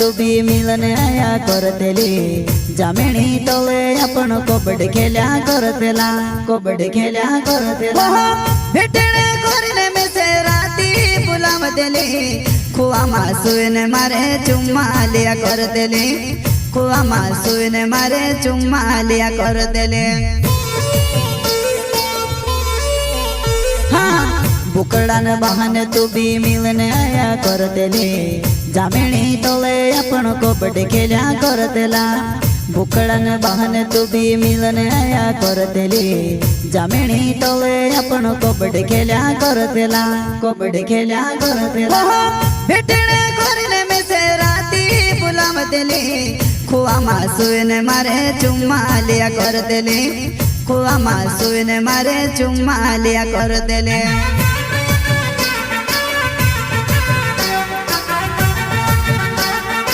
तू भी मिलन आया करतेली जामिणी तोळे आपण कोबड खेल्या करतेला कोबड खेल्या करतेला भेटणे करने में से राती बुलाव देले खुआ मासून मारे चुम्मा लिया करतेले खुआ मासून मारे चुम्मा लिया करतेले बुकड़ान बहाने तू भी मिलने आया करतेले जामिणी तोळे आपण कोबड खेल्या करतेला बुकड़ान बहाने तू भी मिलने आया करतेले जामिणी तोळे आपण कोबड खेल्या करतेला कोबड खेल्या करतेला भेटणे करने में से राती बुलाव देले खुआ मासून मारे चुम्मा लिया करतेले खुआ मासून मारे चुम्मा लिया करतेले।